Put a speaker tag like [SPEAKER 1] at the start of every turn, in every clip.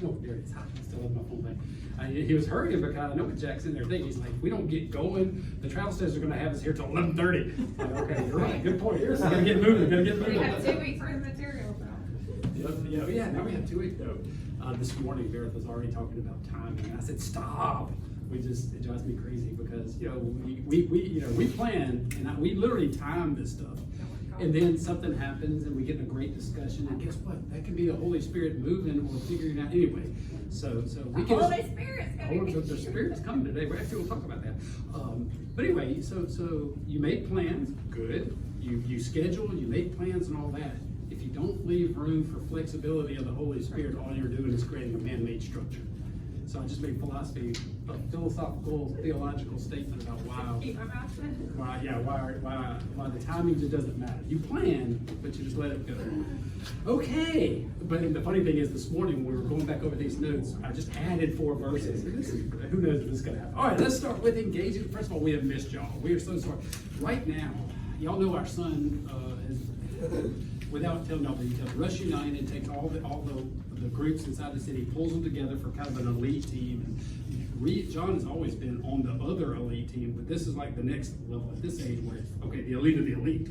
[SPEAKER 1] No, there it is. I still have my phone back. He was hurrying because I know what Jack's in there thinking. He's like, if we don't get going, the travel says they're going to have us here till 11:30. Like, okay, you're right. Good point. Here's gotta get moving. Gotta get moving.
[SPEAKER 2] We have 2 weeks worth of material, so.
[SPEAKER 1] Yeah, now we have 2 weeks though. This morning, Gareth was already talking about timing, and I said, stop. It drives me crazy because, we plan, and we literally time this stuff. And then something happens and we get in a great discussion, and guess what? That can be the Holy Spirit moving or figuring it out anyway. So we can.
[SPEAKER 2] Holy Spirit's coming.
[SPEAKER 1] The Spirit's coming today. We actually will talk about that. But anyway, so you make plans, good. You schedule, you make plans and all that. If you don't leave room for flexibility of the Holy Spirit, all you're doing is creating a man-made structure. So I just made philosophical, theological statement about why the timing just doesn't matter. You plan, but you just let it go. Okay, but the funny thing is, this morning when we were going back over these notes, I just added 4 verses. Who knows if this is going to happen? All right, let's start with engaging. First of all, we have missed y'all. We are so sorry. Right now, y'all know our son is, without telling all the details, Rush United takes all the groups inside the city, pulls them together for kind of an elite team. And John has always been on the other elite team, but this is like the next level at this age where it's, okay, the elite of the elite.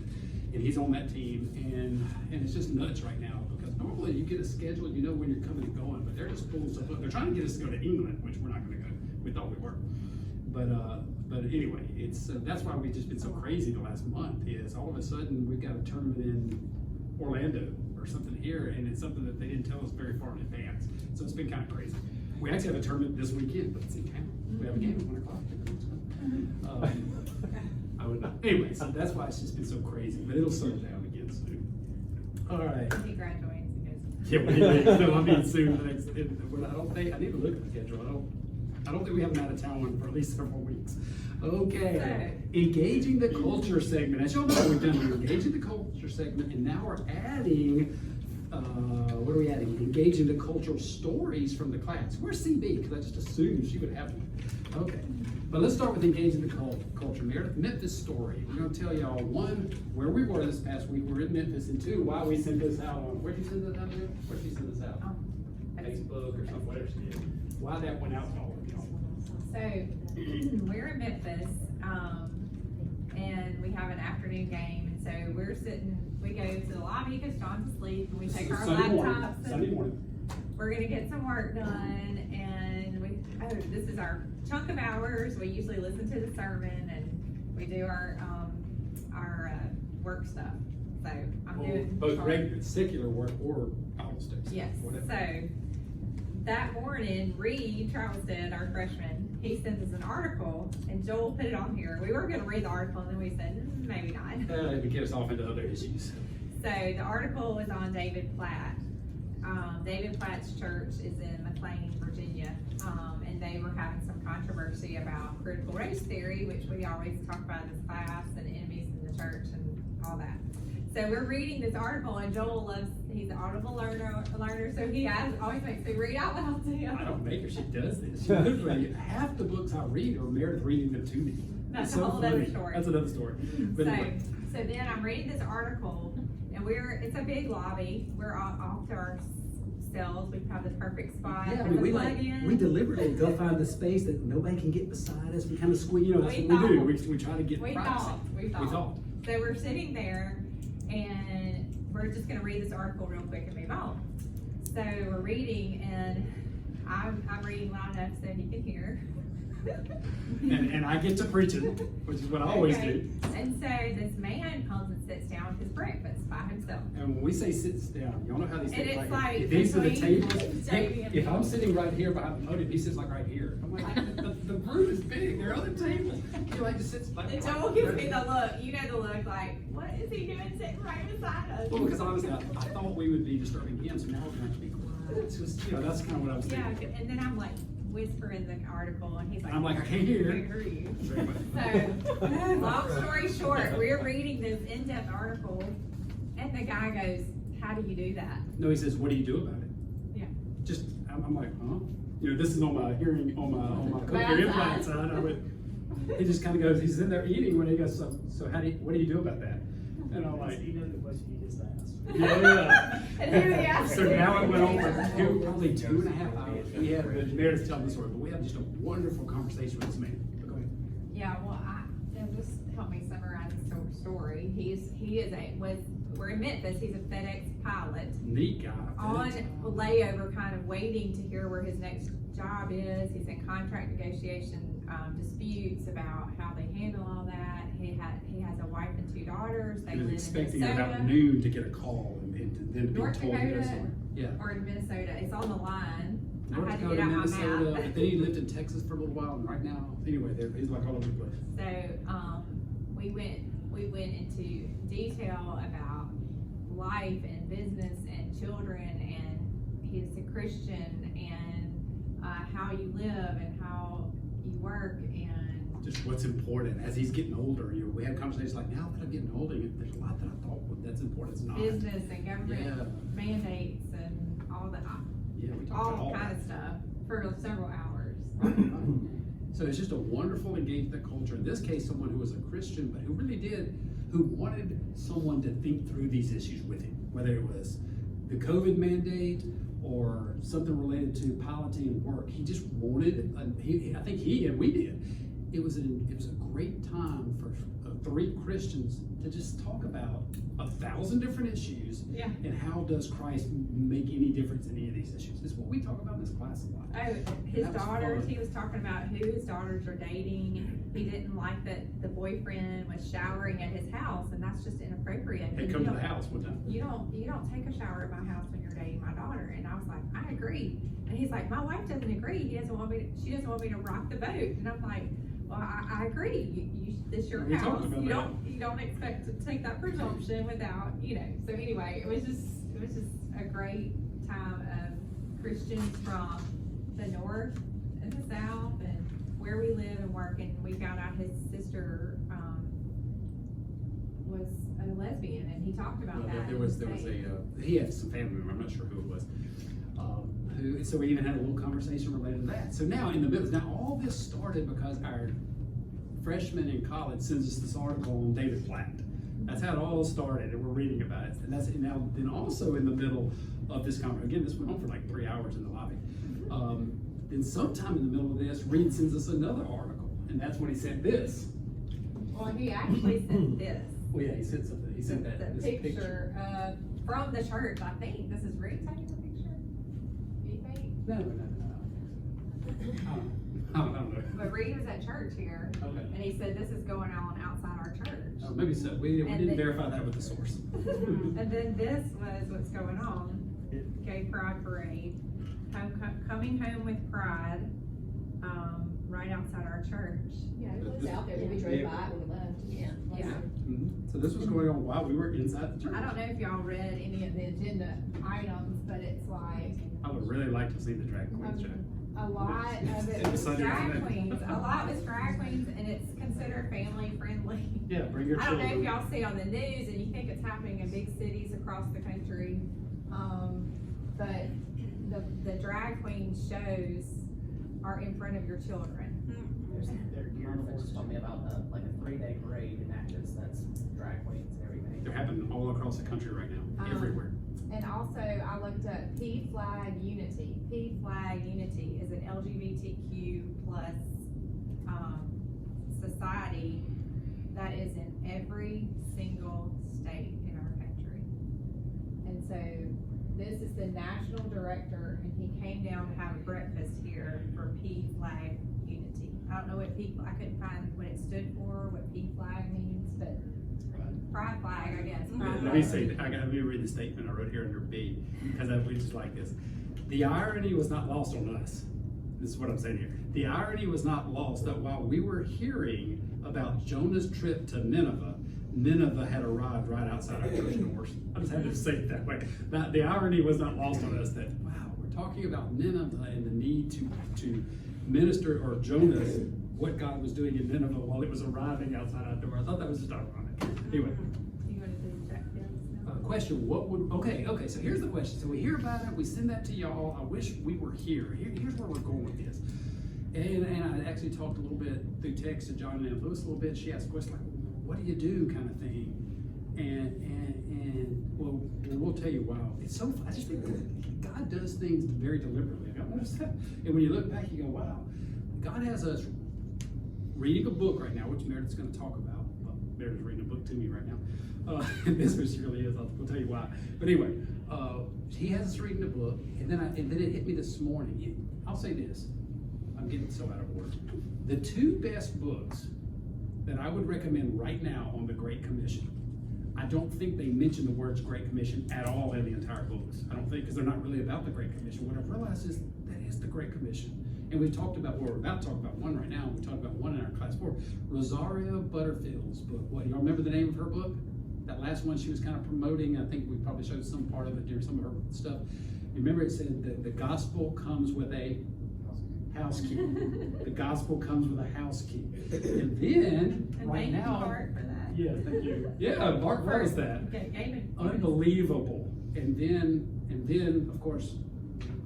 [SPEAKER 1] And he's on that team, and it's just nuts right now because normally you get a schedule, you know when you're coming and going, but they're just pulling stuff up. They're trying to get us to go to England, which we're not going to go. We thought we were. But anyway, it's that's why we've just been so crazy the last month. Is all of a sudden we've got a tournament in Orlando or something here, and it's something that they didn't tell us very far in advance. So it's been kind of crazy. We actually have a tournament this weekend, but it's in town. We have a game at 1 o'clock. I would not. Anyway, so that's why it's just been so crazy. But it'll settle down again soon. All right.
[SPEAKER 2] He graduates.
[SPEAKER 1] Yeah, I mean soon. I need to look at the schedule. I don't think we have an out of town one for at least several weeks. Okay, engaging the culture segment. As y'all know, we've done engaging the culture segment, and now we're adding, what are we adding? Engaging the cultural stories from the class. Where's CB? Because I just assumed she would have one. Okay, but let's start with engaging the culture. Meredith, Memphis story. We're going to tell y'all, 1, where we were this past week. We're in Memphis, and 2, why we sent this out on, where did you send this out, Meredith? Where did you send this out? Facebook or something, whatever she did. Why that went out to all of y'all.
[SPEAKER 2] So we're in Memphis, and we have an afternoon game, and so we go to the lobby because John's asleep, and we take our laptops.
[SPEAKER 1] Sunday morning.
[SPEAKER 2] We're gonna get some work done, and this is our chunk of hours. We usually listen to the sermon, and we do our work stuff. So I'm doing
[SPEAKER 1] both regular, secular work or Bible studies.
[SPEAKER 2] Yes.
[SPEAKER 1] Whatever.
[SPEAKER 2] So that morning, Reed Charleston, our freshman, he sent us an article, and Joel put it on here. We were going to read the article, and then we said, maybe not.
[SPEAKER 1] It gets off into other issues.
[SPEAKER 2] So the article was on David Platt. David Platt's church is in McLean, Virginia, and they were having some controversy about critical race theory, which we always talk about in this class, and enemies in the church and all that. So we're reading this article, and Joel he's an audible learner, so he always makes me read out loud to him.
[SPEAKER 1] I don't make her, she does this. She literally, half the books I read are Meredith reading them to me.
[SPEAKER 2] That's a whole other story.
[SPEAKER 1] That's another story. But anyway.
[SPEAKER 2] So then I'm reading this article, and it's a big lobby. We're off to ourselves. We have the perfect spot.
[SPEAKER 1] Yeah, I mean, we deliberately go find the space that nobody can get beside us. We kind of squeeze, that's what we do. We try to get privacy.
[SPEAKER 2] We thought. So we're sitting there, and we're just going to read this article real quick and move on. So we're reading, and I'm reading loud enough so he can hear.
[SPEAKER 1] and I get to preach it, which is what I always do.
[SPEAKER 2] And so this man comes and sits down with his breakfast by himself.
[SPEAKER 1] And when we say sits down, y'all know how these things
[SPEAKER 2] like
[SPEAKER 1] if these are the tables,
[SPEAKER 2] Jamie
[SPEAKER 1] if I'm sitting right here behind the podium, he sits like right here. I'm like, the room is big. There are other tables. He like just sits like.
[SPEAKER 2] And Joel gives me the look. You know the look, like, what is he doing sitting right beside us?
[SPEAKER 1] Well, because honestly, I thought we would be disturbing him, so now we're going to be quiet. It's just, that's kind of what I was thinking.
[SPEAKER 2] Yeah, and then I'm like whispering the article, and he's like,
[SPEAKER 1] I'm like, I can't hear.
[SPEAKER 2] I hear you. So, long story short, we're reading this in-depth article, and the guy goes, "How do you do that?"
[SPEAKER 1] No, he says, "What do you do about it?"
[SPEAKER 2] Yeah.
[SPEAKER 1] Just, I'm like, huh? This is on my hearing, on my cochlear implant side. He just kind of goes, he's in there eating when he goes, so what do you do about that? And I'm like,
[SPEAKER 3] you know the question you just asked.
[SPEAKER 1] Yeah.
[SPEAKER 2] And here we are.
[SPEAKER 1] So now it went on for probably 2.5 hours. We had, Meredith telling the story, but we had just a wonderful conversation with this man. Go ahead.
[SPEAKER 2] Yeah, well, it'll just help me summarize the story. We're in Memphis. He's a FedEx pilot
[SPEAKER 1] Neat guy.
[SPEAKER 2] on layover, kind of waiting to hear where his next job is. He's in contract negotiation disputes about how they handle all that. He has a wife and 2 daughters. They
[SPEAKER 1] He was
[SPEAKER 2] live
[SPEAKER 1] expecting
[SPEAKER 2] in
[SPEAKER 1] about
[SPEAKER 2] Minnesota,
[SPEAKER 1] noon to get a call and then be
[SPEAKER 2] North
[SPEAKER 1] told to go
[SPEAKER 2] Dakota,
[SPEAKER 1] somewhere. Yeah.
[SPEAKER 2] or in Minnesota. It's on the line.
[SPEAKER 1] North
[SPEAKER 2] I had to
[SPEAKER 1] Dakota,
[SPEAKER 2] get out
[SPEAKER 1] Minnesota,
[SPEAKER 2] my
[SPEAKER 1] but
[SPEAKER 2] map.
[SPEAKER 1] then he lived in Texas for a little while, and right now, anyway, he's like all over the place.
[SPEAKER 2] So we went into detail about life and business and children, and he's a Christian, and how you live and how you work, and
[SPEAKER 1] Just what's important as he's getting older. We had conversations like, now that I'm getting older, there's a lot that I thought that's important. It's not.
[SPEAKER 2] business and government mandates and all that,
[SPEAKER 1] Yeah, we talked about
[SPEAKER 2] all
[SPEAKER 1] all
[SPEAKER 2] kind
[SPEAKER 1] that.
[SPEAKER 2] of stuff for several hours.
[SPEAKER 1] So it's just a wonderful engagement culture. In this case, someone who was a Christian, but who wanted someone to think through these issues with him, whether it was the COVID mandate or something related to piloting and work. He just wanted, I think he and we did. It was a great time for 3 Christians to just talk about 1,000 different issues.
[SPEAKER 2] Yeah.
[SPEAKER 1] And how does Christ make any difference in any of these issues? It's what we talk about in this class a lot.
[SPEAKER 2] Oh, his
[SPEAKER 1] That was
[SPEAKER 2] daughters,
[SPEAKER 1] fun.
[SPEAKER 2] he was talking about who his daughters are dating. He didn't like that the boyfriend was showering at his house, and that's just inappropriate.
[SPEAKER 1] They
[SPEAKER 2] And
[SPEAKER 1] come
[SPEAKER 2] you
[SPEAKER 1] to the
[SPEAKER 2] don't-
[SPEAKER 1] house one time.
[SPEAKER 2] You don't take a shower at my house when you're dating my daughter. And I was like, I agree. And he's like, my wife doesn't agree. She doesn't want me to rock the boat. And I'm like, well, I agree. It's your
[SPEAKER 1] We talked
[SPEAKER 2] house.
[SPEAKER 1] about that.
[SPEAKER 2] You don't expect to take that presumption without, So anyway, it was just a great time of Christians from the north and the south and where we live and work. And we found out his sister was a lesbian, and he talked about that.
[SPEAKER 1] He had some family member, I'm not sure who it was, so we even had a little conversation related to that. So now in the middle, all this started because our freshman in college sends us this article on David Platt. That's how it all started, and we're reading about it. And then also in the middle of this conversation, again, this went on for like 3 hours in the lobby. Then sometime in the middle of this, Reed sends us another article, and that's when he sent this.
[SPEAKER 2] Well, he actually sent this.
[SPEAKER 1] Well, yeah, he sent something. He sent that
[SPEAKER 2] The
[SPEAKER 1] this
[SPEAKER 2] picture from the church, I think. This is Reed taking the picture? Do you think?
[SPEAKER 1] No. I don't know.
[SPEAKER 2] But Reed was at church here,
[SPEAKER 1] Okay.
[SPEAKER 2] and he said this is going on outside our church.
[SPEAKER 1] Oh, maybe so. We
[SPEAKER 2] And
[SPEAKER 1] didn't
[SPEAKER 2] then-
[SPEAKER 1] verify that with the source.
[SPEAKER 2] And then this was what's going on. Gay Pride Parade. Coming home with pride, right outside our church.
[SPEAKER 3] Yeah, it was out there, we drove by when we left. Yeah.
[SPEAKER 2] Yeah.
[SPEAKER 1] So this was going on while we were inside the church.
[SPEAKER 2] I don't know if y'all read any of the agenda items, but it's like,
[SPEAKER 1] I would really like to see the drag queens show.
[SPEAKER 2] a lot of it
[SPEAKER 1] It was
[SPEAKER 2] was
[SPEAKER 1] Sunday
[SPEAKER 2] drag
[SPEAKER 1] afternoon.
[SPEAKER 2] queens. A lot was drag queens, and it's considered family friendly.
[SPEAKER 1] Yeah, bring your
[SPEAKER 2] I don't know
[SPEAKER 1] children.
[SPEAKER 2] if y'all see on the news, and you think it's happening in big cities across the country, but the drag queen shows are in front of your children.
[SPEAKER 4] Their carnivals told me about like a 3-day parade in Athens that's drag queens and everything.
[SPEAKER 1] They're happening all across the country right now, everywhere.
[SPEAKER 2] And also, I looked up P Flag Unity. P Flag Unity is an LGBTQ plus society that is in every single state in our country. And so this is the national director, and he came down to have a breakfast here for P Flag Unity. I don't know what I couldn't find what it stood for, what P Flag means, but pride flag, I guess. Pride
[SPEAKER 1] Let me
[SPEAKER 2] flag.
[SPEAKER 1] say, let me read the statement I wrote here under B, because we just like this. The irony was not lost on us. This is what I'm saying here. The irony was not lost that while we were hearing about Jonah's trip to Nineveh, Nineveh had arrived right outside our church doors. I just had to say it that way. The irony was not lost on us that, wow, we're talking about Nineveh and the need to minister, or Jonah's, what God was doing in Nineveh while it was arriving outside our door. I thought that was just ironic. Anyway.
[SPEAKER 2] You want to do check this?
[SPEAKER 1] Question, okay, so here's the question. So we hear about it, we send that to y'all. I wish we were here. Here's where we're going with this. And I actually talked a little bit through text to John and Lewis a little bit. She asked questions like, what do you do kind of thing? And well, we'll tell you why. It's so, I just think that God does things very deliberately. I've noticed that. And when you look back, you go, wow, God has us reading a book right now, which Meredith's going to talk about. Well, Meredith's reading a book to me right now. And this really is. We'll tell you why. But anyway, he has us reading a book, and then it hit me this morning. I'll say this. I'm getting so out of order. The two best books that I would recommend right now on the Great Commission, I don't think they mention the words Great Commission at all in the entire books. I don't think, because they're not really about the Great Commission. What I've realized is that is the Great Commission. And we've talked about, well, we're about to talk about one right now. We talked about one in our class 4. Rosaria Butterfield's book. What, y'all remember the name of her book? That last one she was kind of promoting. I think we probably showed some part of it during some of her stuff. You remember it said that the gospel comes with a house key. The gospel comes with a house key. And then,
[SPEAKER 2] And
[SPEAKER 1] right
[SPEAKER 2] thank you,
[SPEAKER 1] now.
[SPEAKER 2] Bart, for that.
[SPEAKER 1] Yeah, thank you. Yeah, Bart was that.
[SPEAKER 2] Okay, David.
[SPEAKER 1] Unbelievable. And then, of course,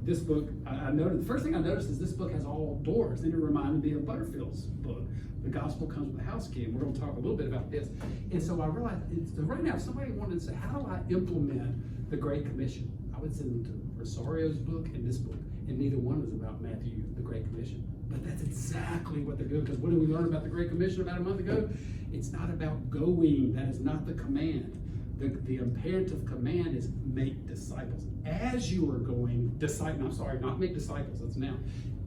[SPEAKER 1] this book, I noticed, the first thing I noticed is this book has all doors. Then it reminded me of Butterfield's book. The gospel comes with a house key, and we're going to talk a little bit about this. And so I realized, so right now, if somebody wanted to say, how do I implement the Great Commission? I would send them to Rosario's book and this book, and neither one is about Matthew, the Great Commission. But that's exactly what they're doing, because what did we learn about the Great Commission about a month ago? It's not about going. That is not the command. The imperative command is make disciples. As you are going, not make disciples, that's now.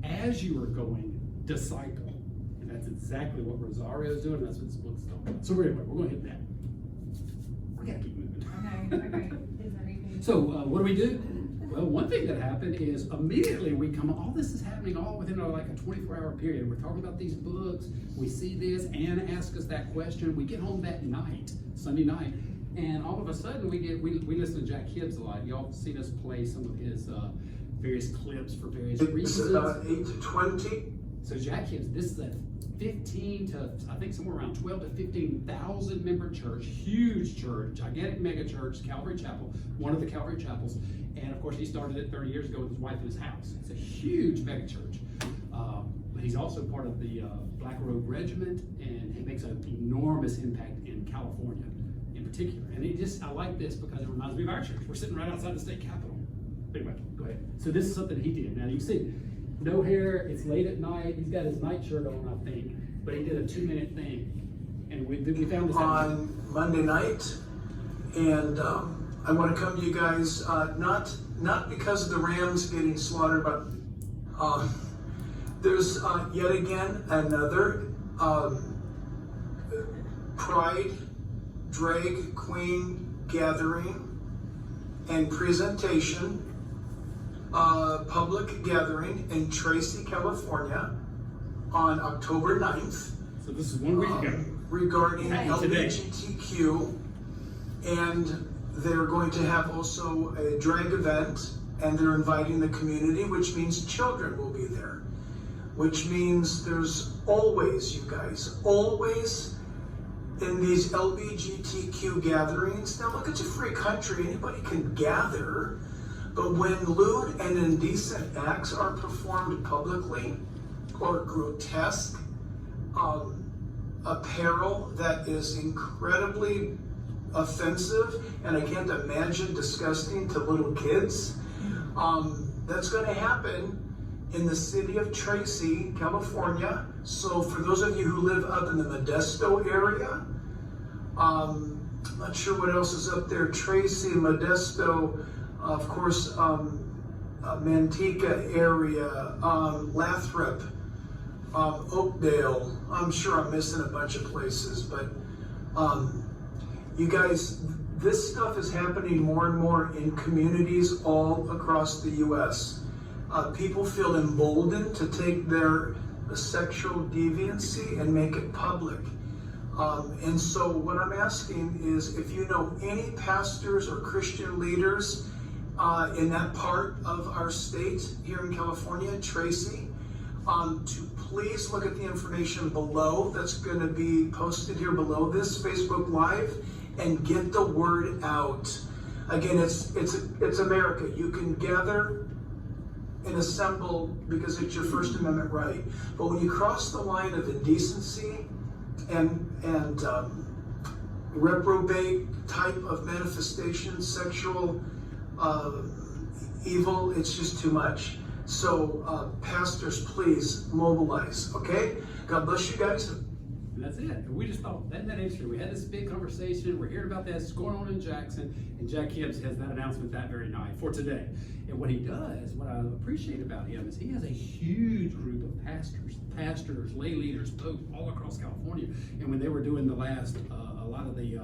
[SPEAKER 1] As you are going, disciple. And that's exactly what Rosario is doing, and that's what this book's talking about. So anyway, we're going to hit that. We got to keep moving.
[SPEAKER 2] Okay. Is there anything?
[SPEAKER 1] So what do? Well, one thing that happened is immediately we come, all this is happening all within like a 24-hour period. We're talking about these books. We see this. Anna asked us that question. We get home that night, Sunday night, and all of a sudden we listen to Jack Hibbs a lot. Y'all seen us play some of his various clips for various reasons.
[SPEAKER 5] It's about 8 to 20.
[SPEAKER 1] So Jack Hibbs, this is a 15 to, I think somewhere around 12 to 15,000 member church, huge church, gigantic mega church, Calvary Chapel, one of the Calvary Chapels. And of course, he started it 30 years ago with his wife in his house. It's a huge mega church. But he's also part of the Black Robe Regiment, and he makes an enormous impact in California in particular. And I like this because it reminds me of our church. We're sitting right outside the state capitol. Anyway, go ahead. So this is something he did. Now you see, no hair, it's late at night. He's got his night shirt on, I think, but he did a 2-minute thing. And we found this out
[SPEAKER 5] On Monday night, and I want to come to you guys, not because of the Rams getting slaughtered, but there's yet again another Pride Drag Queen gathering and presentation, public gathering in Tracy, California on October 9th.
[SPEAKER 1] So this is 1 week ago.
[SPEAKER 5] Regarding
[SPEAKER 1] Today.
[SPEAKER 5] LGBTQ, and they're going to have also a drag event, and they're inviting the community, which means children will be there, which means there's always, you guys, always in these LGBTQ gatherings. Now look, it's a free country, anybody can gather, but when lewd and indecent acts are performed publicly, or grotesque apparel that is incredibly offensive, and I can't imagine disgusting to little kids, that's going to happen in the city of Tracy, California. So for those of you who live up in the Modesto area, I'm not sure what else is up there, Tracy, Modesto, of course, Manteca area, Lathrop, Oakdale. I'm sure I'm missing a bunch of places, but you guys, this stuff is happening more and more in communities all across the U.S. People feel emboldened to take their sexual deviancy and make it public. And so what I'm asking is, if you know any pastors or Christian leaders in that part of our state here in California, Tracy, to please look at the information below that's going to be posted here below this Facebook Live and get the word out. Again, it's America. You can gather and assemble because it's your First Amendment right. But when you cross the line of indecency and reprobate type of manifestation, sexual evil. It's just too much. So pastors, please mobilize, okay? God bless you guys.
[SPEAKER 1] And that's it. And we just thought, that interesting. We had this big conversation. We're hearing about this going on in Jackson. And Jack Hibbs has that announcement that very night for today. And what he does, what I appreciate about him, is he has a huge group of pastors, lay leaders, folks all across California. And when they were doing the last, a lot of the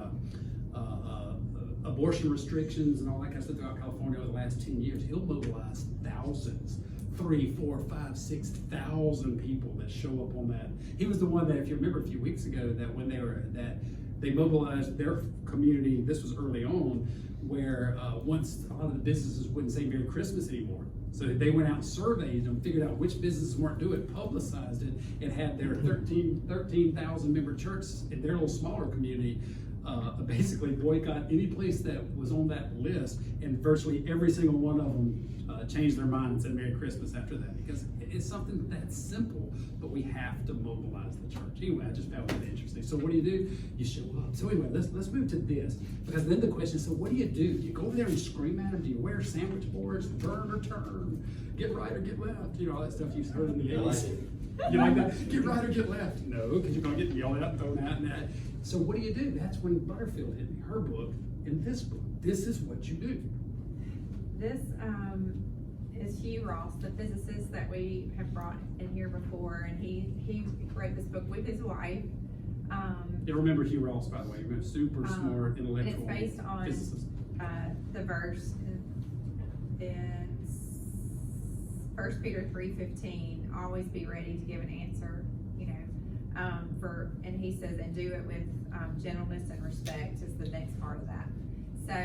[SPEAKER 1] abortion restrictions and all that kind of stuff throughout California over the last 10 years, he'll mobilize thousands. 3, 4, 5, 6,000 people that show up on that. He was the one that, if you remember a few weeks ago, that when they mobilized their community, this was early on, where once a lot of the businesses wouldn't say Merry Christmas anymore. So they went out and surveyed them, figured out which businesses weren't doing it, publicized it, and had their 13,000 member churches in their little smaller community basically boycott any place that was on that list, and virtually every single one of them changed their mind and said Merry Christmas after that, because it's something that's simple, but we have to mobilize the church. Anyway, I just found that interesting. So what do? You show up. So anyway, let's move to this, because then the question is, so what do? You go over there and scream at them? Do you wear sandwich boards, burn or turn, get right or get left? You know, all that stuff you've heard in the 80s. You like that? Get right or get left? No, because you're going to get yelled at and thrown out and that. So what do? That's when Butterfield hit me, her book and this book. This is what you do.
[SPEAKER 2] This is Hugh Ross, the physicist that we have brought in here before, and he wrote this book with his wife.
[SPEAKER 1] Yeah, remember Hugh Ross, by the way, you're a super smart, intellectual
[SPEAKER 2] and it's based on
[SPEAKER 1] physicist.
[SPEAKER 2] The verse in 1 Peter 3:15, always be ready to give an answer, and he says, and do it with gentleness and respect is the next part of that. So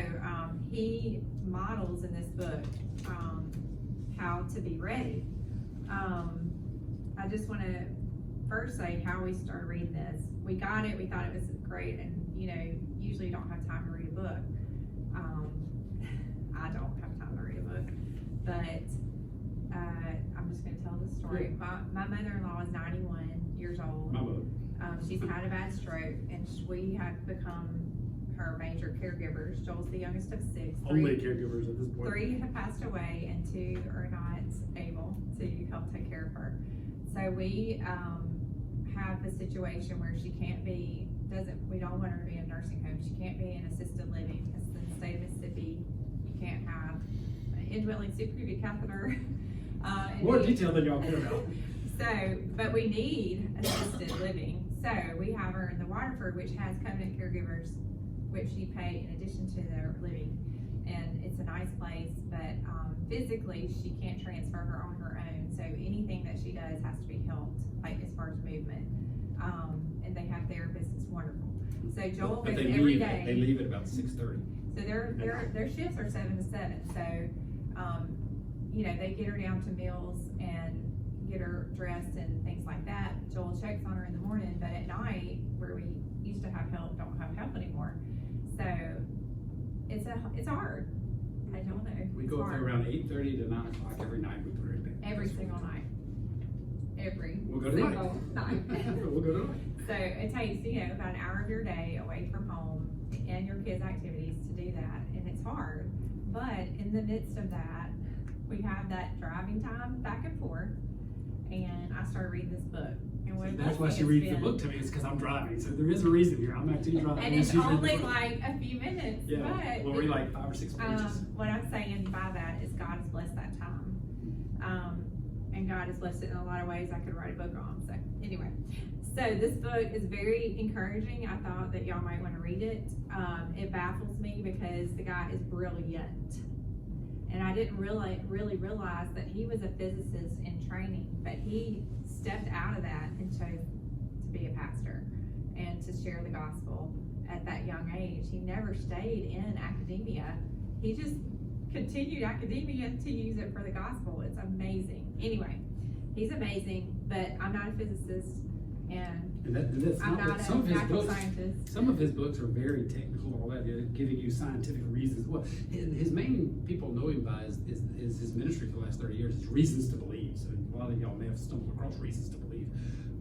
[SPEAKER 2] he models in this book how to be ready. I just want to first say how we started reading this. We got it, we thought it was great, and usually you don't have time to read a book. I don't have time to read a book, but I'm just going to tell the story. My mother-in-law is 91 years old.
[SPEAKER 1] My mother.
[SPEAKER 2] She's had a bad stroke, and we have become her major caregivers. Joel's the youngest of 6.
[SPEAKER 1] Only caregivers at this point.
[SPEAKER 2] 3 have passed away, and 2 are not able to help take care of her. So we have a situation where she can't be, we don't want her to be in a nursing home. She can't be in assisted living. It's in the state of Mississippi. You can't have an indwelling suprapubic catheter.
[SPEAKER 1] More detail than y'all care about.
[SPEAKER 2] So, but we need assisted living. So we have her in the Waterford, which has covenant caregivers, which you pay in addition to their living. And it's a nice place, but physically she can't transfer her on her own. So anything that she does has to be helped, like as far as movement. And they have therapists, it's wonderful. So Joel goes every day.
[SPEAKER 1] They leave at about 6:30.
[SPEAKER 2] So their shifts are 7 to 7. So they get her down to meals and get her dressed and things like that. Joel checks on her in the morning, but at night, where we used to have help, don't have help anymore. So it's hard. I don't know.
[SPEAKER 1] We go up there around 8:30 to 9 o'clock every night. We put her in bed.
[SPEAKER 2] Every single night.
[SPEAKER 1] We'll go
[SPEAKER 2] Single
[SPEAKER 1] tonight.
[SPEAKER 2] night.
[SPEAKER 1] We'll go tonight.
[SPEAKER 2] So it takes, about an hour of your day away from home and your kids' activities to do that, and it's hard. But in the midst of that, we have that driving time back and forth, and I started reading this book. And
[SPEAKER 1] that's why she reads the book to me, is because I'm driving. So there is a reason here. I'm actually driving.
[SPEAKER 2] And it's only like a few minutes.
[SPEAKER 1] Yeah,
[SPEAKER 2] but
[SPEAKER 1] we'll read like 5 or 6 pages.
[SPEAKER 2] What I'm saying by that is God has blessed that time. And God has blessed it in a lot of ways I could write a book on. So anyway, so this book is very encouraging. I thought that y'all might want to read it. It baffles me because the guy is brilliant. And I didn't really realize that he was a physicist in training, but he stepped out of that and chose to be a pastor and to share the gospel at that young age. He never stayed in academia. He just continued academia to use it for the gospel. It's amazing. Anyway, he's amazing, but I'm not a physicist, and
[SPEAKER 1] that's
[SPEAKER 2] I'm not
[SPEAKER 1] some
[SPEAKER 2] a
[SPEAKER 1] of his
[SPEAKER 2] natural
[SPEAKER 1] books.
[SPEAKER 2] scientist.
[SPEAKER 1] Some of his books are very technical, all that, giving you scientific reasons. Well, his main people know him by is his ministry for the last 30 years. Is Reasons to Believe. believe. So a lot of y'all may have stumbled across reasons to believe.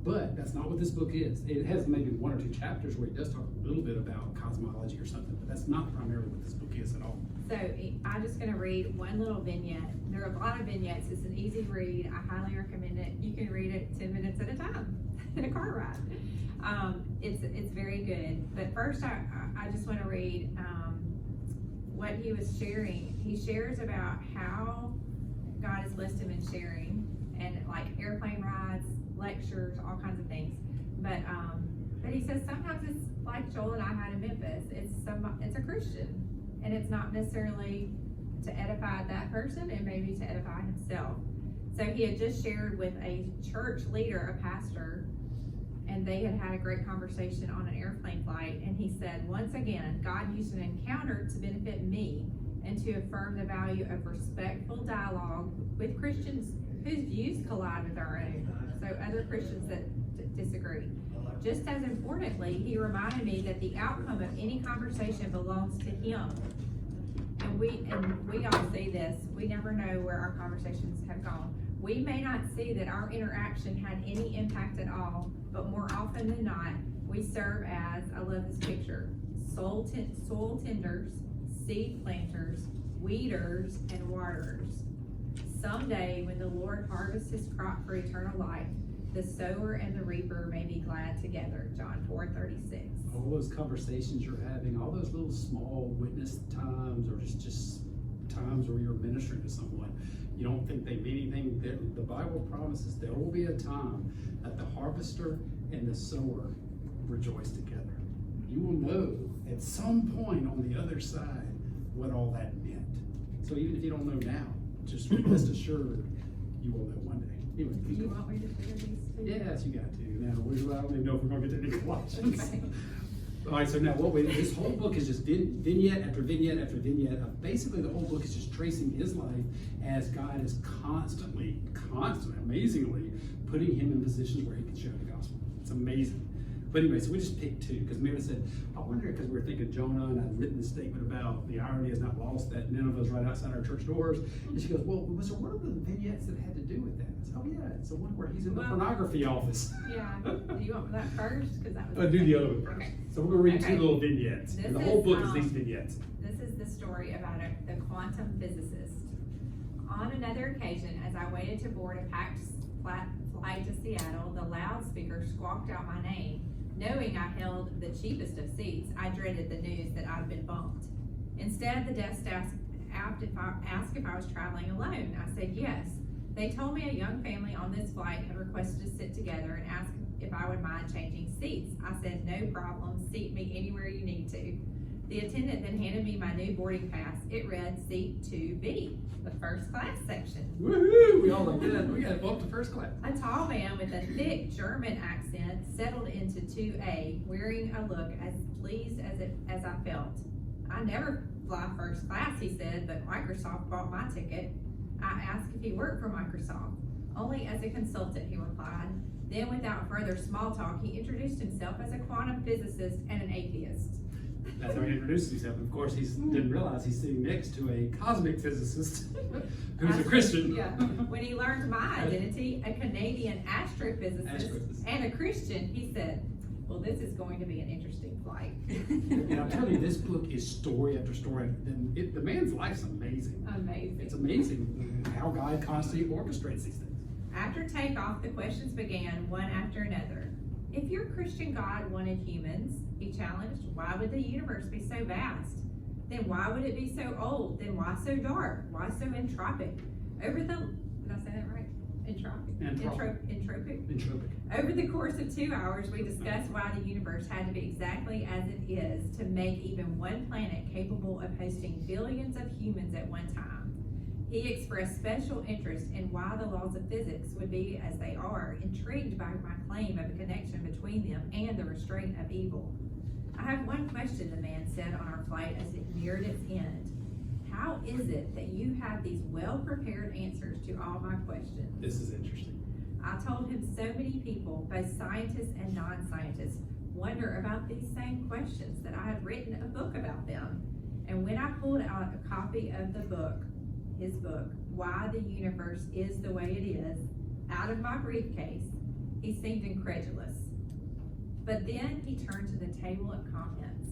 [SPEAKER 1] But that's not what this book is. It has maybe 1 or 2 chapters where he does talk a little bit about cosmology or something, but that's not primarily what this book is at all.
[SPEAKER 2] So I'm just going to read one little vignette. There are a lot of vignettes. It's an easy read. I highly recommend it. You can read it 10 minutes at a time in a car ride. It's very good. But first, I just want to read what he was sharing. He shares about how God has blessed him in sharing, and like airplane rides, lectures, all kinds of things. But he says sometimes it's like Joel and I had in Memphis. It's a Christian. And it's not necessarily to edify that person, and maybe to edify himself. So he had just shared with a church leader, a pastor, and they had had a great conversation on an airplane flight. And he said, once again, God used an encounter to benefit me and to affirm the value of respectful dialogue with Christians whose views collide with our own. So other Christians that disagree. Just as importantly, he reminded me that the outcome of any conversation belongs to him. And we all see this. We never know where our conversations have gone. We may not see that our interaction had any impact at all, but more often than not, we serve as, I love this picture, soil tenders, seed planters, weeders, and waterers. Someday, when the Lord harvests his crop for eternal life, the sower and the reaper may be glad together. John 4:36.
[SPEAKER 1] All those conversations you're having, all those little small witness times, or just times where you're ministering to someone, you don't think they mean anything. The Bible promises there will be a time that the harvester and the sower rejoice together. You will know at some point on the other side what all that meant. So even if you don't know now, just rest assured you will know one day. Anyway,
[SPEAKER 2] Do you want me to figure these two?
[SPEAKER 1] yes, you got to. Now, I don't even know if we're going to get to any Colossians.
[SPEAKER 2] Okay.
[SPEAKER 1] All right, so now this whole book is just vignette after vignette after vignette. Basically, the whole book is just tracing his life as God is constantly, amazingly putting him in positions where he can share the gospel. It's amazing. But anyway, so we just picked 2 because Mary said, I wonder, because we were thinking Jonah, and I'd written this statement about the irony is not lost that Nineveh's right outside our church doors. And she goes, well, was there one of the vignettes that had to do with that? I said, oh yeah, it's the one where he's in the pornography office.
[SPEAKER 2] Yeah. Do you want that first? Because that was.
[SPEAKER 1] Do the other one first.
[SPEAKER 2] Okay.
[SPEAKER 1] So we're going to read
[SPEAKER 2] Okay.
[SPEAKER 1] 2 little vignettes. And the whole book is these vignettes.
[SPEAKER 2] This is the story about the quantum physicist. On another occasion, as I waited to board a packed flight to Seattle, the loudspeaker squawked out my name. Knowing I held the cheapest of seats, I dreaded the news that I'd been bumped. Instead, the desk asked if I was traveling alone. I said yes. They told me a young family on this flight had requested to sit together and asked if I would mind changing seats. I said, no problem, seat me anywhere you need to. The attendant then handed me my new boarding pass. It read seat 2B, the first class section.
[SPEAKER 1] Woohoo! We all like that. We got to bump to first class.
[SPEAKER 2] A tall man with a thick German accent settled into 2A, wearing a look as pleased as I felt. I never fly first class, he said, but Microsoft bought my ticket. I asked if he worked for Microsoft. Only as a consultant, he replied. Then, without further small talk, he introduced himself as a quantum physicist and an atheist.
[SPEAKER 1] That's how he introduces himself. Of course, he didn't realize he's sitting next to a cosmic physicist who's a Christian.
[SPEAKER 2] Yeah. When he learned my identity, a Canadian astrophysicist and a Christian, he said, well, this is going to be an interesting flight.
[SPEAKER 1] And I'm telling you, this book is story after story. The man's life's amazing.
[SPEAKER 2] Amazing.
[SPEAKER 1] It's amazing how God constantly orchestrates these things.
[SPEAKER 2] After takeoff, the questions began one after another. If your Christian God wanted humans, he challenged, why would the universe be so vast? Then why would it be so old? Then why so dark? Why so entropic? Did I say that right? Entropic. Over the course of 2 hours, we discussed why the universe had to be exactly as it is to make even one planet capable of hosting billions of humans at one time. He expressed special interest in why the laws of physics would be as they are, intrigued by my claim of a connection between them and the restraint of evil. I have one question, the man said on our flight as it neared its end. How is it that you have these well-prepared answers to all my questions?
[SPEAKER 1] This is interesting.
[SPEAKER 2] I told him so many people, both scientists and non-scientists, wonder about these same questions, that I had written a book about them. And when I pulled out a copy of the book, his book, Why the Universe Is the Way It Is, out of my briefcase, he seemed incredulous. But then he turned to the table of contents,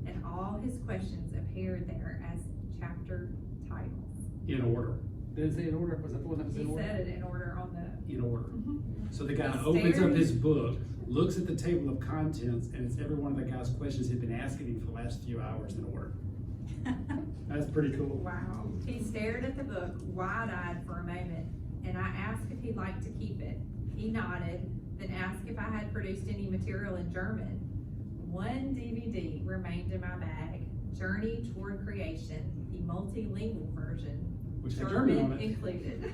[SPEAKER 2] and all his questions appeared there as chapter titles.
[SPEAKER 1] In order. Did it say in order? Was that the one that was
[SPEAKER 2] He
[SPEAKER 1] in order?
[SPEAKER 2] said it in order on the.
[SPEAKER 1] In order. So the guy
[SPEAKER 2] He's
[SPEAKER 1] opens up
[SPEAKER 2] staring.
[SPEAKER 1] his book, looks at the table of contents, and it's every one of the guy's questions he'd been asking him for the last few hours in order. That's pretty cool.
[SPEAKER 2] Wow. He stared at the book wide-eyed for a moment, and I asked if he'd like to keep it. He nodded, then asked if I had produced any material in German. One DVD remained in my bag, Journey Toward Creation, the multilingual version,
[SPEAKER 1] Which had German on it.
[SPEAKER 2] included.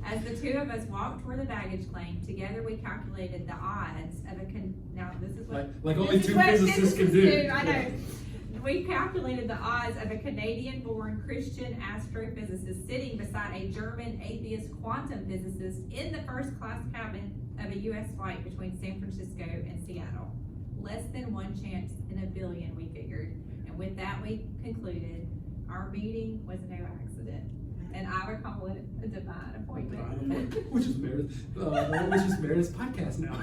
[SPEAKER 2] As the two of us walked toward the baggage claim, together we calculated the odds of now this is what
[SPEAKER 1] Like
[SPEAKER 2] this
[SPEAKER 1] only
[SPEAKER 2] is
[SPEAKER 1] two
[SPEAKER 2] what
[SPEAKER 1] physicists can do.
[SPEAKER 2] I know. We calculated the odds of a Canadian-born Christian astrophysicist sitting beside a German atheist quantum physicist in the first-class cabin of a U.S. flight between San Francisco and Seattle. Less than one chance in a billion, we figured. And with that, we concluded our meeting was no accident. And I would call it a divine appointment.
[SPEAKER 1] Which is Meredith's podcast now.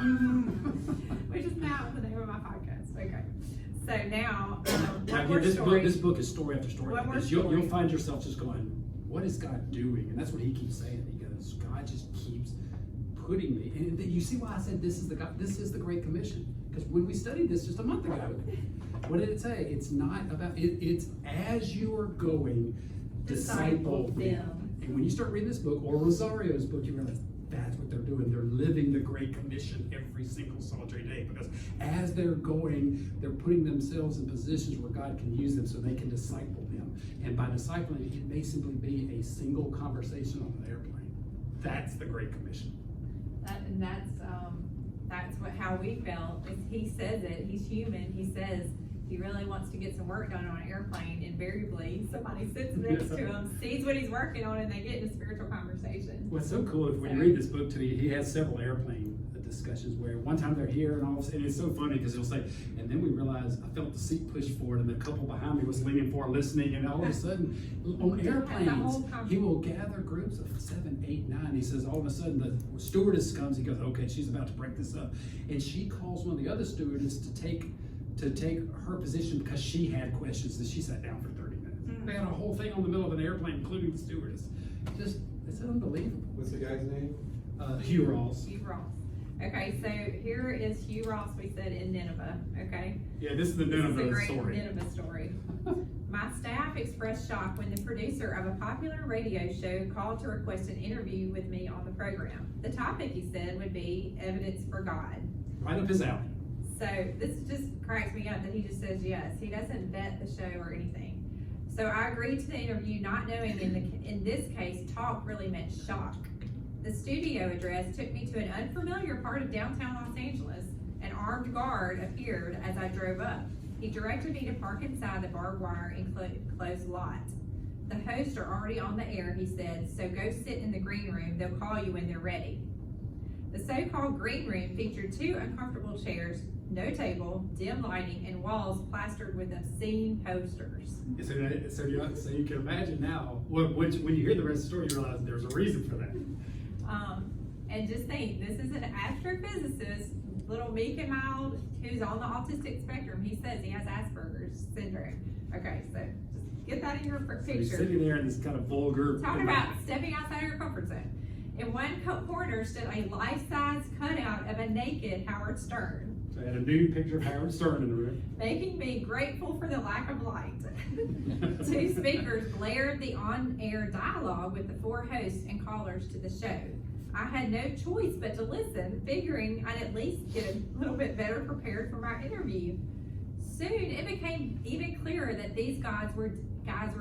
[SPEAKER 2] Which is now the name of my podcast. Okay. So now,
[SPEAKER 1] Now,
[SPEAKER 2] one more
[SPEAKER 1] this
[SPEAKER 2] story.
[SPEAKER 1] book is story after story.
[SPEAKER 2] One more
[SPEAKER 1] Because
[SPEAKER 2] story.
[SPEAKER 1] You'll find yourself just going, what is God doing? And that's what he keeps saying. He goes, God just keeps putting me. And you see why I said this is the Great Commission. Because when we studied this just a month ago, what did it say? It's not about it's as you are going, disciple them. And when you start reading this book or Rosario's book, you realize that's what they're doing. They're living the Great Commission every single solitary day, because as they're going, they're putting themselves in positions where God can use them so they can disciple them. And by discipling, it may simply be a single conversation on an airplane. That's the Great Commission.
[SPEAKER 2] That's how we felt. He says it. He's human. He says he really wants to get some work done on an airplane. Invariably, somebody sits next to him, sees what he's working on, and they get in a spiritual conversation.
[SPEAKER 1] What's so cool is when you read this book too, he has several airplane discussions where one time they're here and all of a sudden, it's so funny because he'll say, and then we realized I felt the seat push forward and the couple behind me was leaning forward listening, and all of a sudden on airplanes he will gather groups of 7, 8, 9. He says all of a sudden the stewardess comes, he goes, okay, she's about to break this up, and she calls one of the other stewardess to take her position because she had questions, and she sat down for 30 minutes. They had a whole thing on the middle of an airplane, including the stewardess. It's unbelievable.
[SPEAKER 6] What's the guy's name?
[SPEAKER 1] Hugh Ross.
[SPEAKER 2] Hugh Ross. Okay, so here is Hugh Ross, we said, in Nineveh, okay?
[SPEAKER 1] Yeah, this is the
[SPEAKER 2] This is a
[SPEAKER 1] Nineveh
[SPEAKER 2] great
[SPEAKER 1] story.
[SPEAKER 2] Nineveh story. My staff expressed shock when the producer of a popular radio show called to request an interview with me on the program. The topic, he said, would be evidence for God.
[SPEAKER 1] Right up his alley.
[SPEAKER 2] So this just cracks me up that he just says yes. He doesn't vet the show or anything. So I agreed to the interview, not knowing in this case, talk really meant shock. The studio address took me to an unfamiliar part of downtown Los Angeles. An armed guard appeared as I drove up. He directed me to park inside the barbed wire enclosed lot. The hosts are already on the air, he said, so go sit in the green room. They'll call you when they're ready. The so-called green room featured 2 uncomfortable chairs, no table, dim lighting, and walls plastered with obscene posters.
[SPEAKER 1] So you can imagine now, when you hear the rest of the story, you realize there's a reason for that.
[SPEAKER 2] And just think, this is an astrophysicist, little meek and mild, who's on the autistic spectrum. He says he has Asperger's syndrome. Okay, so just get that in your
[SPEAKER 1] So
[SPEAKER 2] picture.
[SPEAKER 1] he's sitting there in this kind of vulgar.
[SPEAKER 2] Talk about stepping outside your comfort zone. In one corner stood a life-size cutout of a naked Howard Stern,
[SPEAKER 1] So I had a nude picture of Howard Stern in the room.
[SPEAKER 2] making me grateful for the lack of light. 2 speakers blared the on-air dialogue with the 4 hosts and callers to the show. I had no choice but to listen, figuring I'd at least get a little bit better prepared for my interview. Soon, it became even clearer that these guys were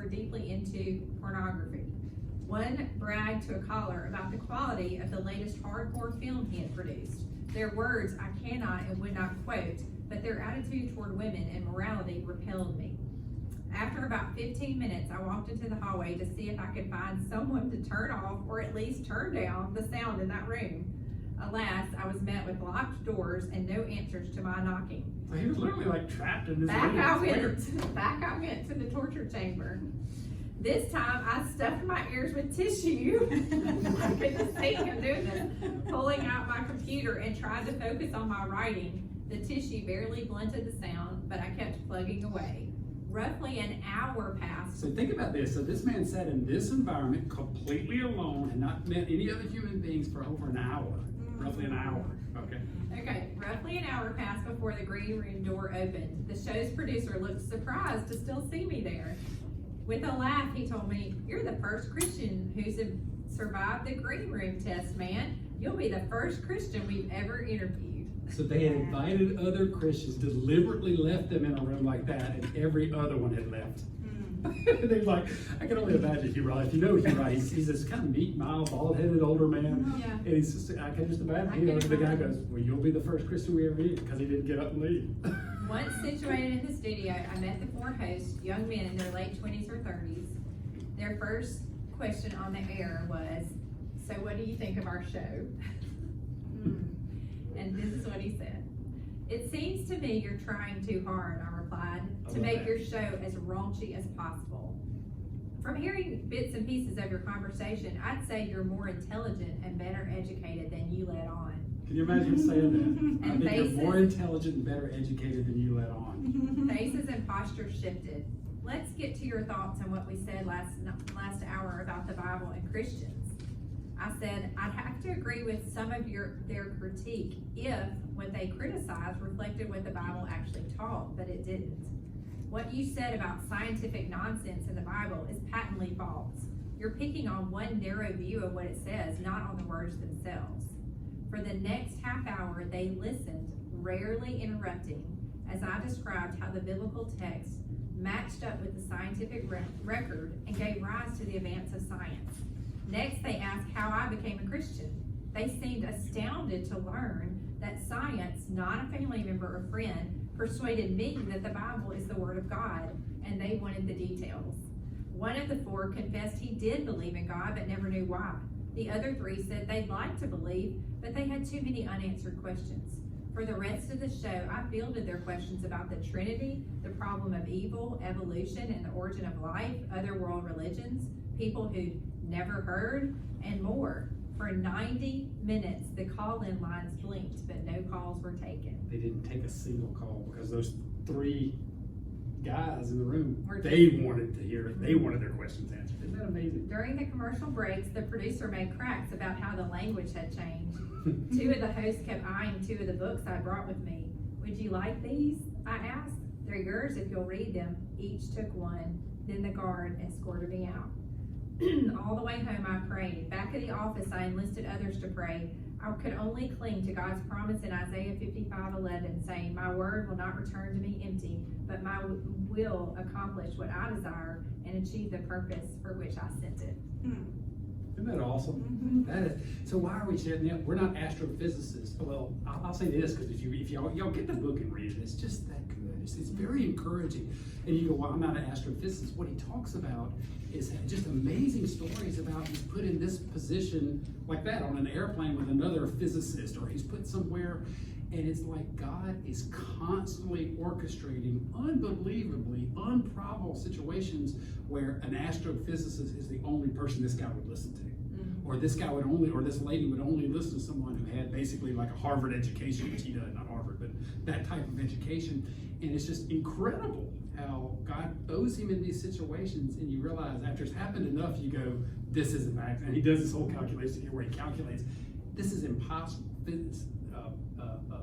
[SPEAKER 2] deeply into pornography. One bragged to a caller about the quality of the latest hardcore film he had produced. Their words I cannot and would not quote, but their attitude toward women and morality repelled me. After about 15 minutes, I walked into the hallway to see if I could find someone to turn off or at least turn down the sound in that room. Alas, I was met with locked doors and no answers to my knocking.
[SPEAKER 1] He was literally like trapped in this
[SPEAKER 2] Back
[SPEAKER 1] room.
[SPEAKER 2] I
[SPEAKER 1] It's weird.
[SPEAKER 2] went to the torture chamber. This time I stuffed my ears with tissue. I couldn't see him doing this. Pulling out my computer and tried to focus on my writing. The tissue barely blunted the sound, but I kept plugging away. Roughly an hour passed.
[SPEAKER 1] So think about this. So this man sat in this environment completely alone and not met any other human beings for over an hour. Roughly an hour. Okay.
[SPEAKER 2] Okay, roughly an hour passed before the green room door opened. The show's producer looked surprised to still see me there. With a laugh, he told me, "You're the first Christian who's survived the green room test, man. You'll be the first Christian we've ever interviewed."
[SPEAKER 1] So they had invited other Christians, deliberately left them in a room like that, and every other one had left. They're like, I can only imagine Hugh Wright. If you know Hugh Wright, he's this kind of meek, mild, bald-headed older man.
[SPEAKER 2] Yeah.
[SPEAKER 1] And he's just, I can just imagine, the guy goes, well, you'll be the first Christian we ever meet, because he didn't get up and leave.
[SPEAKER 2] Once situated in the studio, I met the four hosts, young men in their late 20s or 30s. Their first question on the air was, "So what do you think of our show?" And this is what he said. "It seems to me you're trying too hard," I replied, "to make your show as raunchy as possible. From hearing bits and pieces of your conversation, I'd say you're more intelligent and better educated than you let on."
[SPEAKER 1] Can you imagine saying that? I
[SPEAKER 2] And
[SPEAKER 1] think
[SPEAKER 2] faces-
[SPEAKER 1] you're more intelligent and better educated than you let on.
[SPEAKER 2] Faces and postures shifted. "Let's get to your thoughts on what we said last hour about the Bible and Christians." I said, "I'd have to agree with some of their critique if what they criticized reflected what the Bible actually taught, but it didn't. What you said about scientific nonsense in the Bible is patently false. You're picking on one narrow view of what it says, not on the words themselves." For the next half hour, they listened, rarely interrupting, as I described how the biblical text matched up with the scientific record and gave rise to the advance of science. Next, they asked how I became a Christian. They seemed astounded to learn that science, not a family member or friend, persuaded me that the Bible is the Word of God, and they wanted the details. One of the four confessed he did believe in God, but never knew why. The other three said they'd like to believe, but they had too many unanswered questions. For the rest of the show, I fielded their questions about the Trinity, the problem of evil, evolution, and the origin of life, other world religions, people who'd never heard, and more. For 90 minutes, the call-in lines blinked, but no calls were taken.
[SPEAKER 1] They didn't take a single call because those three guys in the room,
[SPEAKER 2] Were
[SPEAKER 1] they wanted to hear it. They wanted their questions answered. Isn't that amazing?
[SPEAKER 2] During the commercial breaks, the producer made cracks about how the language had changed. Two of the hosts kept eyeing two of the books I brought with me. "Would you like these?" I asked. "They're yours if you'll read them." Each took one. Then the guard escorted me out. All the way home I prayed. Back at the office I enlisted others to pray. I could only cling to God's promise in Isaiah 55:11, saying, "My word will not return to me empty, but my will accomplish what I desire and achieve the purpose for which I sent it."
[SPEAKER 1] Isn't that awesome? That is. So why are we sharing that? We're not astrophysicists. Well, I'll say this, because if y'all get the book and read it, it's just that good. It's very encouraging. And you go, well, I'm not an astrophysicist. What he talks about is just amazing stories about he's put in this position like that on an airplane with another physicist, or he's put somewhere, and it's like God is constantly orchestrating unbelievably improbable situations where an astrophysicist is the only person this guy would listen to. Or this guy would only, or this lady would only listen to someone who had basically like a Harvard education, which he does, not Harvard, but that type of education. And it's just incredible how God throws him in these situations, and you realize after it's happened enough, you go, this isn't fact. And he does this whole calculation here where he calculates, this is impossible.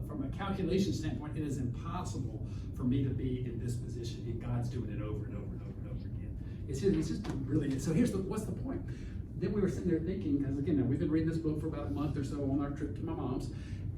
[SPEAKER 1] From a calculation standpoint, it is impossible for me to be in this position, and God's doing it over and over and over and over again. It's just really, so what's the point? Then we were sitting there thinking, because again, we've been reading this book for about a month or so on our trip to my mom's,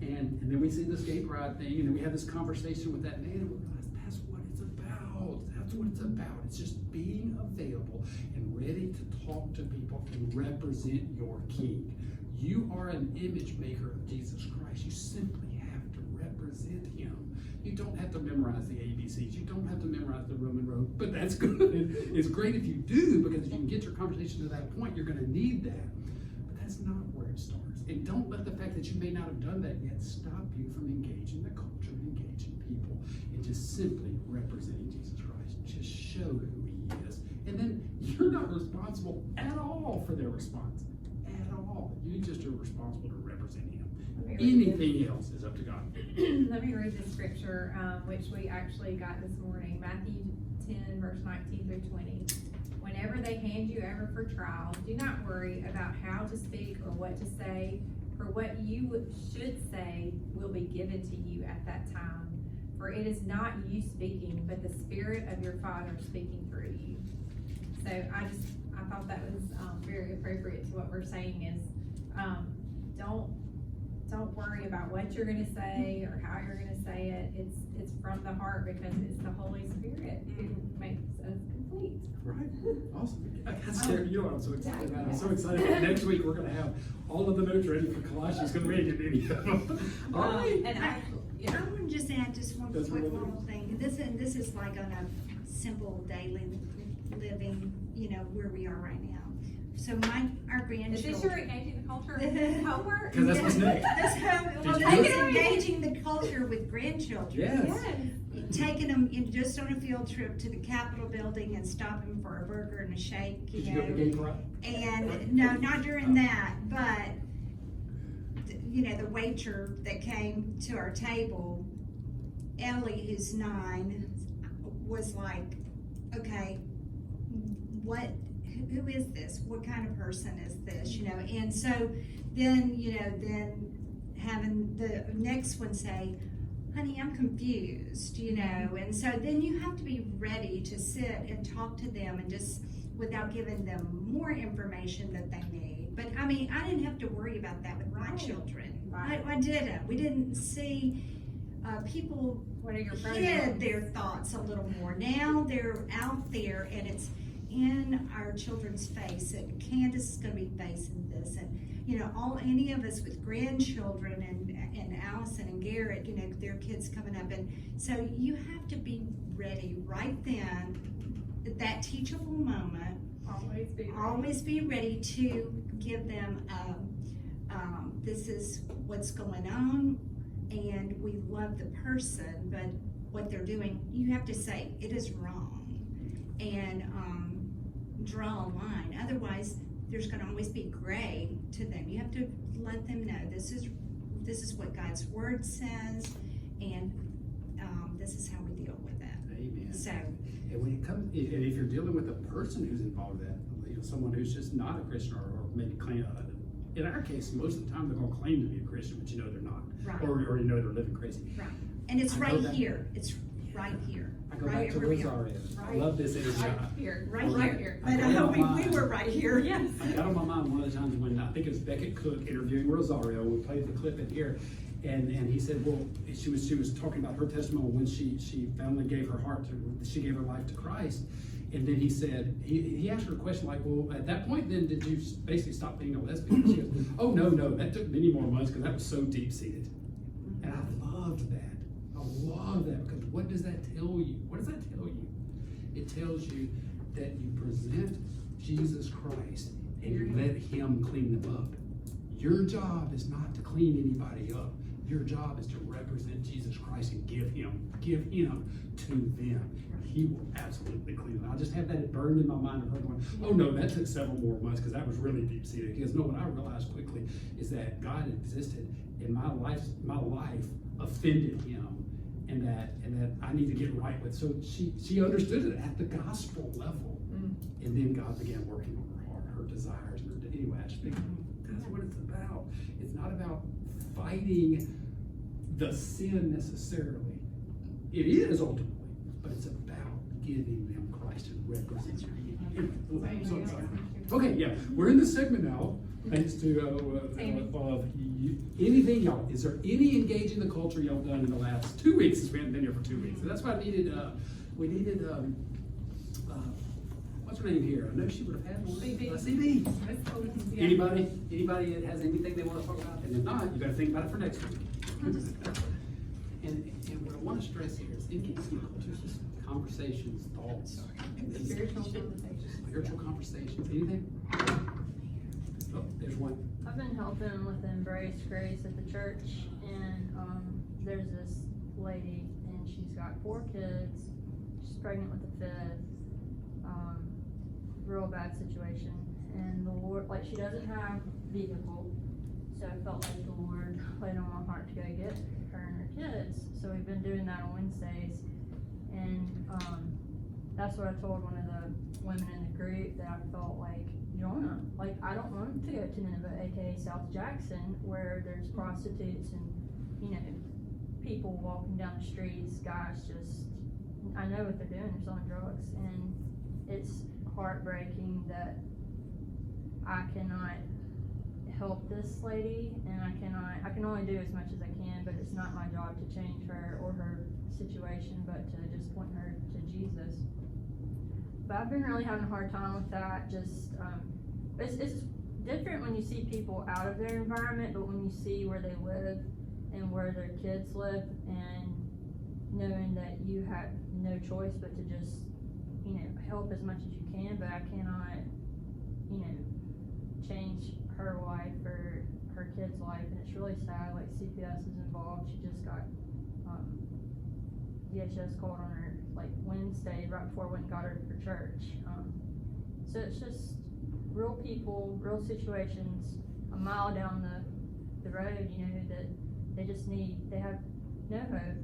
[SPEAKER 1] and then we see the skate ride thing, and then we have this conversation with that man, and we realize that's what it's about. That's what it's about. It's just being available and ready to talk to people and represent your King. You are an image maker of Jesus Christ. You simply have to represent him. You don't have to memorize the ABCs. You don't have to memorize the Roman road, but that's good. It's great if you do, because if you can get your conversation to that point, you're going to need that. But that's not where it starts. And don't let the fact that you may not have done that yet stop you from engaging the culture, engaging people, and just simply representing Jesus Christ. Just show who he is And then you're not responsible at all for their response. At all. You just are responsible to represent him. Anything else is up to God.
[SPEAKER 2] Let me read the scripture, which we actually got this morning, Matthew 10, verse 19 through 20. Whenever they hand you over for trial, do not worry about how to speak or what to say, for what you should say will be given to you at that time. For it is not you speaking, but the Spirit of your Father speaking through you. So I thought that was very appropriate to what we're saying is, don't worry about what you're gonna say or how you're gonna say it. It's from the heart because it's the Holy Spirit who makes us complete.
[SPEAKER 1] Right. Awesome. That's scary. You know what I'm so excited about? I'm so excited. Next week we're gonna have all of the notes ready for Colossians. Gonna read it any of them. All right.
[SPEAKER 2] And
[SPEAKER 6] I want to just add just one
[SPEAKER 1] That's
[SPEAKER 6] quick
[SPEAKER 1] really
[SPEAKER 6] little thing. This is like on a simple daily living, where we are right now. So our grandchildren.
[SPEAKER 2] is this your engaging the culture homework?
[SPEAKER 1] Because that's what's next.
[SPEAKER 6] Well,
[SPEAKER 1] Did
[SPEAKER 6] this
[SPEAKER 1] you-
[SPEAKER 6] is engaging the culture with grandchildren.
[SPEAKER 1] Yes.
[SPEAKER 6] Taking them just on a field trip to the Capitol building and stopping for a burger and a shake,
[SPEAKER 1] Did you go to the game parade?
[SPEAKER 6] And no, not during that, but the waiter that came to our table, Ellie, who's 9, was like, okay, who is this? What kind of person is this? And so then having the next one say, honey, I'm confused, and so then you have to be ready to sit and talk to them and just without giving them more information that they need. But I didn't have to worry about that with my children.
[SPEAKER 2] Right.
[SPEAKER 6] I didn't. We didn't see people
[SPEAKER 2] What are your
[SPEAKER 6] hid
[SPEAKER 2] pronouns?
[SPEAKER 6] their thoughts a little more. Now they're out there and it's in our children's face, and Candace is going to be facing this, and any of us with grandchildren and Allison and Garrett, their kids coming up, and so you have to be ready right then, that teachable moment. Always be ready to give them this is what's going on, and we love the person, but what they're doing, you have to say it is wrong, and draw a line. Otherwise, there's going to always be gray to them. You have to let them know this is what God's word says, and this is how we deal with it.
[SPEAKER 1] Amen.
[SPEAKER 6] So,
[SPEAKER 1] and when it comes, and if you're dealing with a person who's involved in that, someone who's just not a Christian or maybe claim, in our case, most of the time they're going to claim to be a Christian, but they're not,
[SPEAKER 6] right,
[SPEAKER 1] or they're living crazy.
[SPEAKER 6] right, and it's
[SPEAKER 1] I
[SPEAKER 6] right
[SPEAKER 1] know that.
[SPEAKER 6] here. It's right here.
[SPEAKER 1] I go
[SPEAKER 6] right
[SPEAKER 1] back to
[SPEAKER 6] where we are.
[SPEAKER 1] Rosario. I
[SPEAKER 2] Right.
[SPEAKER 1] love this interview.
[SPEAKER 2] Right here.
[SPEAKER 6] Right here.
[SPEAKER 1] I
[SPEAKER 6] But
[SPEAKER 1] got on
[SPEAKER 6] we
[SPEAKER 1] my-
[SPEAKER 6] were right here.
[SPEAKER 2] Yes.
[SPEAKER 1] I got on my mind one of the times when I think it was Beckett Cook interviewing Rosario. We played the clip in here, and he said, well, she was talking about her testimony when she finally gave her she gave her life to Christ, and then he said he asked her a question like, well, at that point then did you basically stop being a lesbian? She goes, oh no, that took many more months because that was so deep seated, and I loved that. I love that because what does that tell you? What does that tell you? It tells you that you present Jesus Christ and you let him clean them up. Your job is not to clean anybody up. Your job is to represent Jesus Christ and give him to them. He will absolutely clean them. I just have that burned in my mind of her going, oh no, that took several more months because that was really deep seated. Because no, what I realized quickly is that God existed and my life offended him. And that I need to get right with. So she understood it at the gospel level, and then God began working on her heart, her desires, and anyway. I just think that's what it's about. It's not about fighting the sin necessarily. It is ultimately, but it's about giving them Christ and representing him. Anyway, I'm so excited. Okay, yeah, we're in this segment now. Thanks to anything y'all. Is there any engaging the culture y'all done in the last 2 weeks? Since we haven't been here for 2 weeks, and that's why we needed what's her name here? I know she would have had one. CB. Anybody that has anything they want to talk about, and if not, you got to think about it for next week. and what I want to stress here is engaging the culture, is just conversations, thoughts, spiritual conversations. Anything? Oh, there's one.
[SPEAKER 7] I've been helping with Embrace Grace at the church, and there's this lady, and she's got 4 kids. She's pregnant with the 5th. real bad situation, and the Lord, like, she doesn't have vehicle, so I felt like the Lord laid on my heart to go get her and her kids. So we've been doing that on Wednesdays, and that's what I told one of the women in the group, that I felt like, Jonah, like, I don't want to go to Nineveh, aka South Jackson, where there's prostitutes and, you know, people walking down the streets, guys just, I know what they're doing, they're selling drugs, and it's heartbreaking that I cannot help this lady, and I can only do as much as I can, but it's not my job to change her or her situation, but to just point her to Jesus. But I've been really having a hard time with that. Just it's different when you see people out of their environment, but when you see where they live and where their kids live, and knowing that you have no choice but to just, you know, help as much as you can, but I cannot, you know, change her life or her kid's life, and it's really sad. Like, CPS is involved. She just got DHS called on her like Wednesday, right before I went and got her for church. So it's just real people, real situations, a mile down the road, you know, that they have no hope,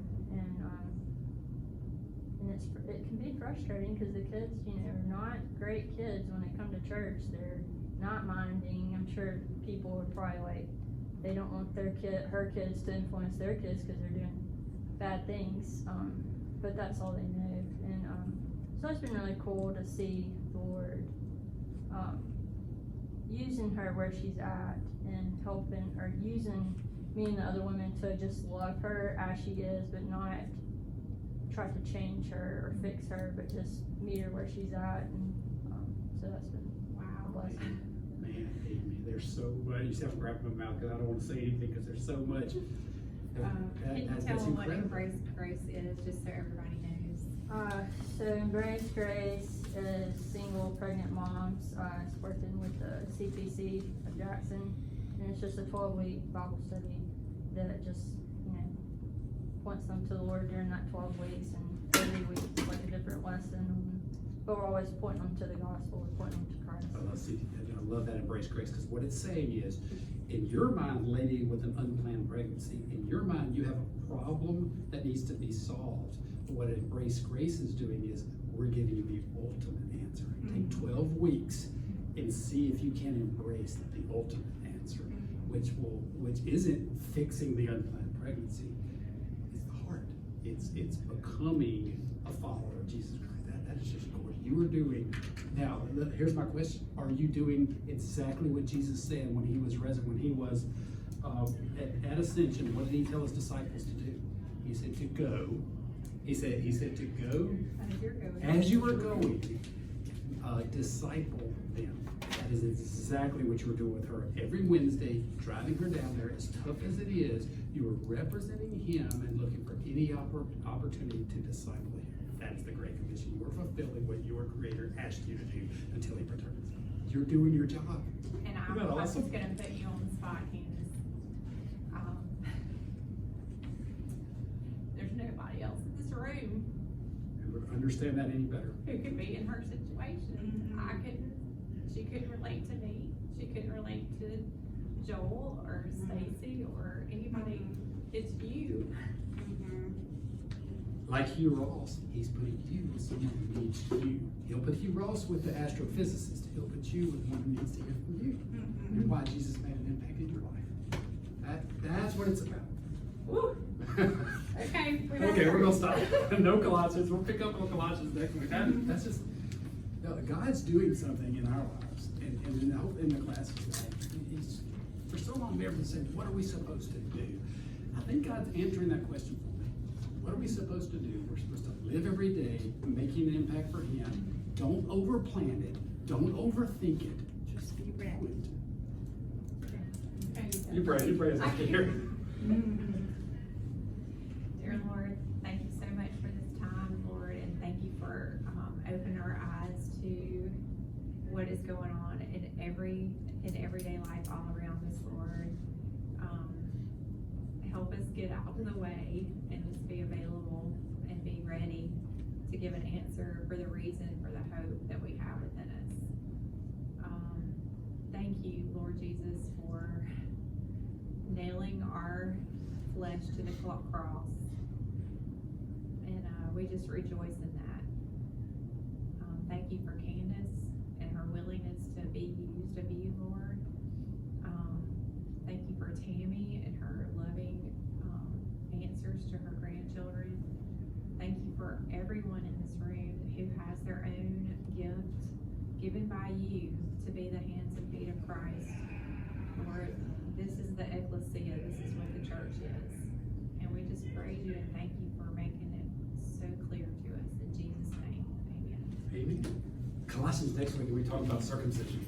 [SPEAKER 7] and it can be frustrating, because the kids, you know, are not great kids when they come to church. They're not minding. I'm sure people are probably like, they don't want her kids to influence their kids because they're doing bad things, but that's all they know. And so it's been really cool to see the Lord using her where she's at, and helping, or using me and the other women to just love her as she is, but not try to change her or fix her, but just meet her where she's at. And so that's been a blessing.
[SPEAKER 1] Man, Amy, there's so much. You just have to wrap my mouth, because I don't want to say anything, because there's so much.
[SPEAKER 2] Can you tell them what Embrace Grace is, just so everybody knows?
[SPEAKER 7] So Embrace Grace is single pregnant moms. It's working with the CPC of Jackson, and it's just a 12-week Bible study that just, you know, points them to the Lord during that 12 weeks, and every week is like a different lesson. But we're always pointing them to the gospel, we're pointing them to Christ.
[SPEAKER 1] I love that Embrace Grace, because what it's saying is, in your mind, lady with an unplanned pregnancy, in your mind you have a problem that needs to be solved. But what Embrace Grace is doing is, we're giving you the ultimate answer. Take 12 weeks and see if you can embrace the ultimate answer, which isn't fixing the unplanned pregnancy. It's the heart. It's becoming a follower of Jesus Christ. That is just what you are doing. Now, here's my question. Are you doing exactly what Jesus said when he was when he was at Ascension? What did he tell his disciples to do? He said to go. He said to go as you are going, disciple them. That is exactly what you were doing with her. Every Wednesday, driving her down there, as tough as it is, you are representing him and looking for any opportunity to disciple him. That is the Great Commission. You are fulfilling what your Creator asked you to do until he returns. You're doing your job.
[SPEAKER 2] And I'm
[SPEAKER 1] awesome?
[SPEAKER 2] just gonna put you on the spot, Candace. There's nobody else in this room
[SPEAKER 1] You would understand that any better.
[SPEAKER 2] who could be in her situation. She couldn't relate to me. She couldn't relate to Joel or Stacy or anybody. It's you.
[SPEAKER 1] Like Hugh Ross, he's putting you with someone who needs you. He'll put Hugh Ross with the astrophysicist. He'll put you with one who needs to hear from you. And why Jesus made an impact in your life. That's what it's about.
[SPEAKER 2] Woo. Okay.
[SPEAKER 1] Okay, we're gonna stop. No Colossians. We'll pick up on Colossians next week. That's just, God's doing something in our lives, and in the classes. He's, for so long, we ever said, what are we supposed to do? I think God's answering that question for me. What are we supposed to do? We're supposed to live every day, making an impact for Him. Don't overplan it. Don't overthink it. Just be ready. You pray as I can hear.
[SPEAKER 2] Dear Lord, thank you so much for this time, Lord, and thank you for opening our eyes to what is going on in everyday life all around us, Lord. Help us get out of the way and just be available and be ready to give an answer for the reason, for the hope that we have within us. you, Lord Jesus, for nailing our flesh to the cross. And we just rejoice in that. Thank you for Candace and her willingness to be used of you, Lord. Thank you for Tammy and her loving answers to her grandchildren. Thank you for everyone in this room who has their own gift given by you to be the hands and feet of Christ. Lord, this is the ecclesia, this is what the church is. And we just praise you and thank you for making it so clear to us. In Jesus' name, amen.
[SPEAKER 1] Amen. Colossians next week, we talk about circumcision.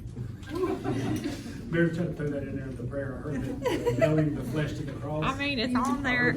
[SPEAKER 1] Mary tried to throw that in there in the prayer. I heard that nailing the flesh to the cross.
[SPEAKER 2] It's on there.